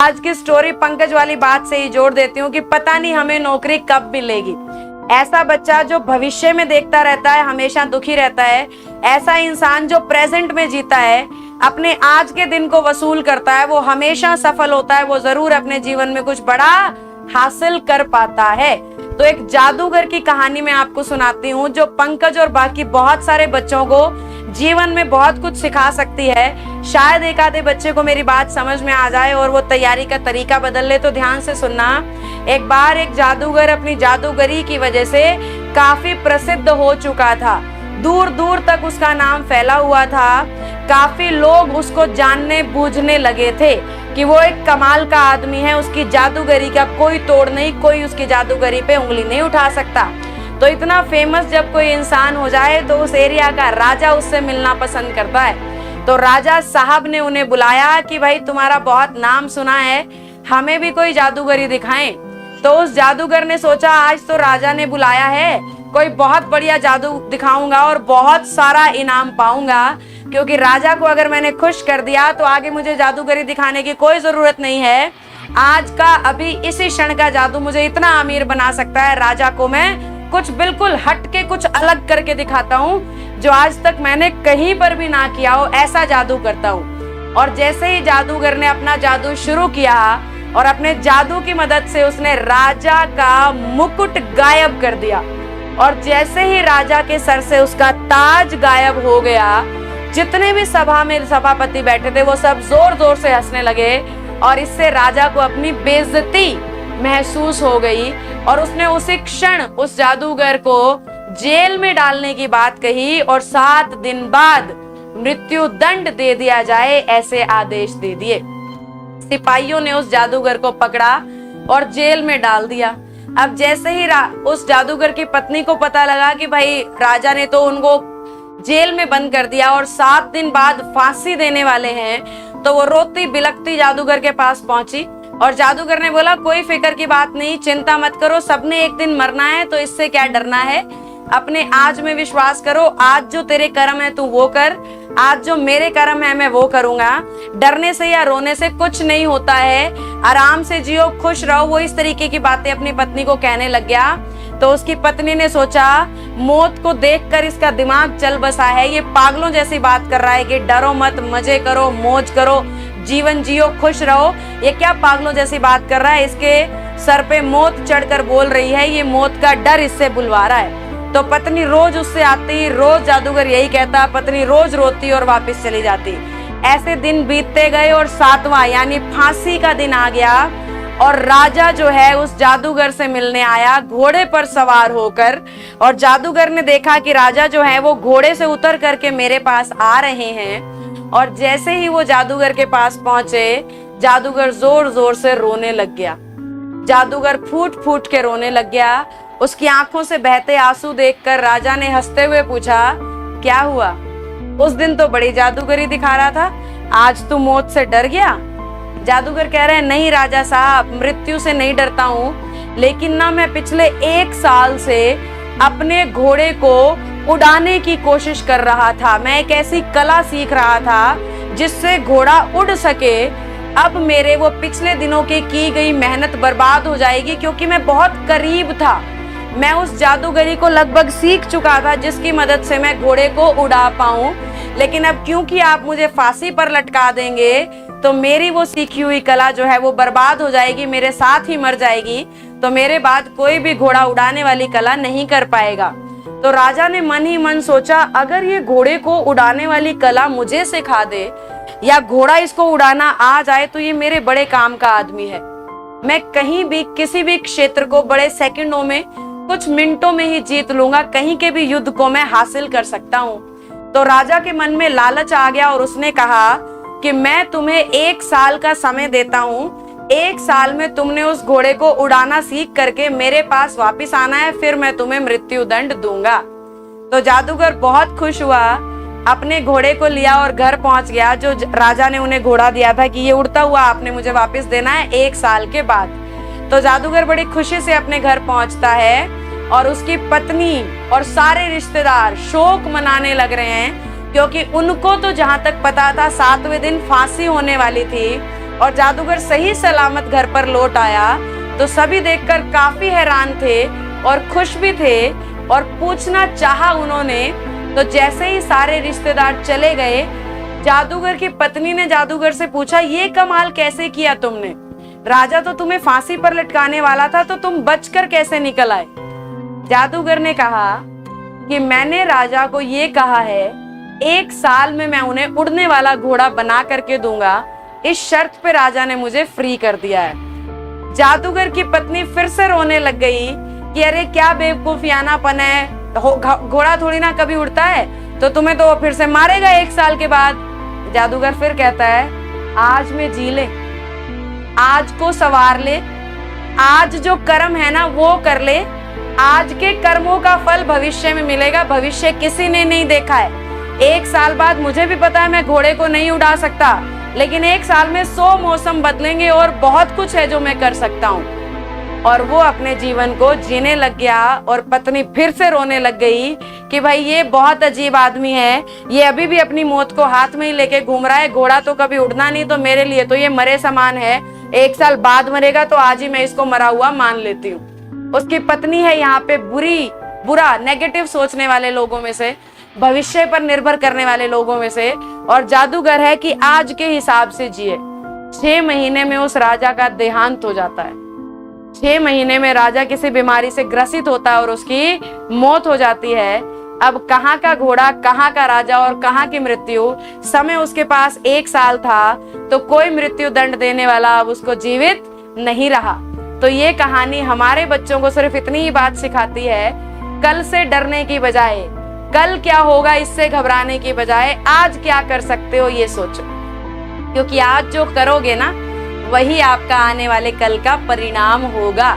आज की स्टोरी पंकज वाली बात से ही जोड़ देती हूँ कि पता नहीं हमें नौकरी कब मिलेगी। ऐसा बच्चा जो भविष्य में देखता रहता है हमेशा दुखी रहता है। ऐसा इंसान जो प्रेजेंट में जीता है, अपने आज के दिन को वसूल करता है, वो हमेशा सफल होता है। वो जरूर अपने जीवन में कुछ बड़ा हासिल कर पाता है। तो एक जादूगर की कहानी मैं आपको सुनाती हूँ जो पंकज और बाकी बहुत सारे बच्चों को जीवन में बहुत कुछ सिखा सकती है। शायद एक आधे बच्चे को मेरी बात समझ में आ जाए और वो तैयारी का तरीका बदल ले। तो ध्यान से सुनना। एक बार एक जादूगर अपनी जादूगरी की वजह से काफी प्रसिद्ध हो चुका था। दूर दूर तक उसका नाम फैला हुआ था। काफी लोग उसको जानने बूझने लगे थे कि वो एक कमाल का आदमी है। उसकी जादूगरी का कोई तोड़ नहीं, कोई उसकी जादूगरी पे उंगली नहीं उठा सकता। तो इतना फेमस जब कोई इंसान हो जाए तो उस एरिया का राजा उससे मिलना पसंद करता है। तो राजा साहब ने उन्हें बुलाया कि भाई तुम्हारा बहुत नाम सुना है, हमें भी कोई जादूगरी दिखाएं। तो उस जादूगर ने सोचा आज तो राजा ने बुलाया है, कोई बहुत बढ़िया जादू दिखाऊंगा और बहुत सारा इनाम पाऊंगा, क्योंकि राजा को अगर मैंने खुश कर दिया तो आगे मुझे जादूगरी दिखाने की कोई जरूरत नहीं है। आज का अभी इसी क्षण का जादू मुझे इतना अमीर बना सकता है। राजा को मैं कुछ बिल्कुल हट के कुछ अलग करके दिखाता हूँ जो आज तक मैंने कहीं पर भी ना किया हो, ऐसा जादू करता हूँ। और जैसे ही जादूगर ने अपना जादू शुरू किया और अपने जादू की मदद से उसने राजा का मुकुट गायब कर दिया। और जैसे ही राजा के सर से उसका ताज गायब हो गया, जितने भी सभा में सभापति बैठे थे वो सब जोर जोर से हंसने लगे। और इससे राजा को अपनी बेइज्जती महसूस हो गई और उसने उसी क्षण उस जादूगर को जेल में डालने की बात कही और 7 दिन बाद मृत्यु दंड दे दिया जाए, ऐसे आदेश दे दिए। सिपाहियों ने उस जादूगर को पकड़ा और जेल में डाल दिया। अब जैसे ही उस जादूगर की पत्नी को पता लगा कि भाई राजा ने तो उनको जेल में बंद कर दिया और 7 दिन बाद फांसी देने वाले हैं, तो वो रोती बिलखती जादूगर के पास पहुंची। और जादूगर ने बोला कोई फिक्र की बात नहीं, चिंता मत करो, सबने एक दिन मरना है तो इससे क्या डरना है। अपने आज में विश्वास करो, आज जो तेरे कर्म है तू वो कर, आज जो मेरे कर्म है मैं वो करूंगा। डरने से या रोने से कुछ नहीं होता है, आराम से जियो, खुश रहो। वो इस तरीके की बातें अपनी पत्नी को कहने लग गया। तो उसकी पत्नी ने सोचा मौत को देखकर इसका दिमाग चल बसा है, ये पागलों जैसी बात कर रहा है कि डरो मत, मजे करो, मौज करो, जीवन जियो, खुश रहो। ये क्या पागलों जैसी बात कर रहा है, इसके सर पे मौत चढ़कर बोल रही है, ये मौत का डर इससे बुलवा रहा है। तो पत्नी रोज उससे आती, रोज जादूगर यही कहता, पत्नी रोज रोती और वापस चली जाती। ऐसे दिन बीतते गए और 7वां यानी फांसी का दिन आ गया और राजा जो है उस जादूगर से मिलने आया घोड़े पर सवार होकर। और जादूगर ने देखा कि राजा जो है वो घोड़े से उतर करके मेरे पास आ रहे हैं। और जैसे ही वो जादूगर के पास पहुंचे, जादूगर जोर जोर से रोने लग गया। जादूगर फूट फूट के रोने लग गया। उसकी आंखों से बहते आंसू देखकर राजा ने हंसते हुए पूछा क्या हुआ, उस दिन तो बड़ी जादूगरी दिखा रहा था, आज तू मौत से डर गया। जादूगर कह रहे हैं नहीं राजा साहब, मृत्यु से नहीं डरता हूँ, लेकिन ना मैं पिछले 1 साल से अपने घोड़े को उड़ाने की कोशिश कर रहा था। मैं एक ऐसी कला सीख रहा था जिससे घोड़ा उड़ सके। अब मेरे वो पिछले दिनों की गई मेहनत बर्बाद हो जाएगी, क्योंकि मैं बहुत करीब था। मैं उस जादूगरी को लगभग सीख चुका था जिसकी मदद से मैं घोड़े को उड़ा पाऊं। लेकिन अब क्योंकि आप मुझे फांसी पर लटका देंगे तो मेरी वो सीखी हुई कला जो है वो बर्बाद हो जाएगी, मेरे साथ ही मर जाएगी। तो मेरे बाद कोई भी घोड़ा उड़ाने वाली कला नहीं कर पाएगा। तो राजा ने मन ही मन सोचा अगर ये घोड़े को उड़ाने वाली कला मुझे सिखा दे या घोड़ा इसको उड़ाना आ जाए तो ये मेरे बड़े काम का आदमी है। मैं कहीं भी किसी भी क्षेत्र को बड़े सेकंडों में, कुछ मिनटों में ही जीत लूंगा। कहीं के भी युद्ध को मैं हासिल कर सकता हूँ। तो राजा के मन में लालच आ गया और उसने कहा कि मैं तुम्हें 1 साल का समय देता हूँ। 1 साल में तुमने उस घोड़े को उड़ाना सीख करके मेरे पास वापिस आना है, फिर मैं तुम्हें मृत्यु दंड दूंगा। तो जादूगर बहुत खुश हुआ, अपने घोड़े को लिया और घर पहुंच गया। जो राजा ने उन्हें घोड़ा दिया था कि ये उड़ता हुआ आपने मुझे वापस देना है 1 साल के बाद। तो जादूगर बड़ी खुशी से अपने घर पहुंचता है और उसकी पत्नी और सारे रिश्तेदार शोक मनाने लग रहे हैं, क्योंकि उनको तो जहां तक पता था 7वें दिन फांसी होने वाली थी और जादूगर सही सलामत घर पर लौट आया तो सभी देखकर काफी हैरान थे और खुश भी थे और पूछना चाहा उन्होंने। तो जैसे ही सारे रिश्तेदार चले गए, जादूगर की पत्नी ने जादूगर से पूछा, ये कमाल कैसे किया तुमने? राजा तो तुम्हें फांसी पर लटकाने वाला था, तो तुम बचकर कैसे निकल आए? जादूगर ने कहा कि मैंने राजा को ये कहा है, 1 साल में मैं उन्हें उड़ने वाला घोड़ा बना करके दूंगा। इस शर्त पे राजा ने मुझे फ्री कर दिया है। जादूगर की पत्नी फिर से रोने लग गई कि अरे क्या बेवकूफियानापन है, घोड़ा थोड़ी ना कभी उड़ता है, तो तुम्हें तो वो फिर से मारेगा 1 साल के बाद। जादूगर फिर कहता है, आज में जी ले, आज को सवार ले, आज जो कर्म है ना वो कर ले। आज के कर्मों का फल भविष्य में मिलेगा, भविष्य किसी ने नहीं देखा है। 1 साल बाद मुझे भी पता है मैं घोड़े को नहीं उड़ा सकता, लेकिन 1 साल में 100 मौसम बदलेंगे और बहुत कुछ है जो मैं कर सकता हूँ। और वो अपने जीवन को जीने लग गया और पत्नी फिर से रोने लग गई कि भाई ये बहुत अजीब आदमी है, ये अभी भी अपनी मौत को हाथ में ही लेके घूम रहा है, घोड़ा तो कभी उड़ना नहीं, तो मेरे लिए तो ये मरे समान है। 1 साल बाद मरेगा तो आज ही मैं इसको मरा हुआ मान लेती हूँ। उसकी पत्नी है यहाँ पे बुरा नेगेटिव सोचने वाले लोगों में से, भविष्य पर निर्भर करने वाले लोगों में से, और जादूगर है कि आज के हिसाब से जिए। 6 महीने में उस राजा का देहांत हो जाता है। 6 महीने में राजा किसी बीमारी से ग्रसित होता है और उसकी मौत हो जाती है। अब कहाँ का घोड़ा, कहाँ का राजा और कहाँ की मृत्यु? समय उसके पास 1 साल था, तो कोई मृत्यु दंड देने वाला अब उसको जीवित नहीं रहा। तो ये कहानी हमारे बच्चों को सिर्फ इतनी ही बात सिखाती है, कल से डरने की बजाय, कल क्या होगा इससे घबराने की बजाय, आज क्या कर सकते हो ये सोचो। क्योंकि आज जो करोगे ना, वही आपका आने वाले कल का परिणाम होगा।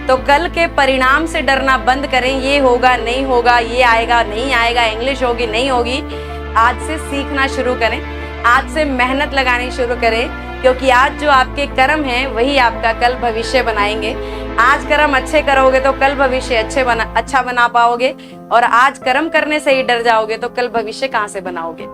तो कल के परिणाम से डरना बंद करें। ये होगा नहीं होगा, ये आएगा नहीं आएगा, इंग्लिश होगी नहीं होगी, आज से सीखना शुरू करें, आज से मेहनत लगानी शुरू करें। क्योंकि आज जो आपके कर्म हैं वही आपका कल भविष्य बनाएंगे। आज कर्म अच्छे करोगे तो कल भविष्य अच्छा बना पाओगे, और आज कर्म करने से ही डर जाओगे तो कल भविष्य कहाँ से बनाओगे।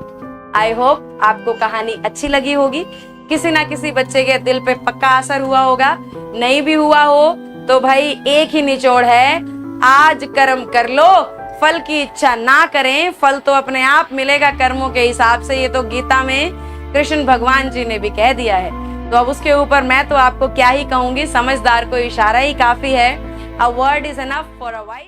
आई होप आपको कहानी अच्छी लगी होगी, किसी ना किसी बच्चे के दिल पे पक्का असर हुआ होगा। नहीं भी हुआ हो तो भाई एक ही निचोड़ है, आज कर्म कर लो, फल की इच्छा ना करें, फल तो अपने आप मिलेगा कर्मों के हिसाब से। ये तो गीता में कृष्ण भगवान जी ने भी कह दिया है। तो अब उसके ऊपर मैं तो आपको क्या ही कहूंगी, समझदार को इशारा ही काफी है। A word is enough for a wise.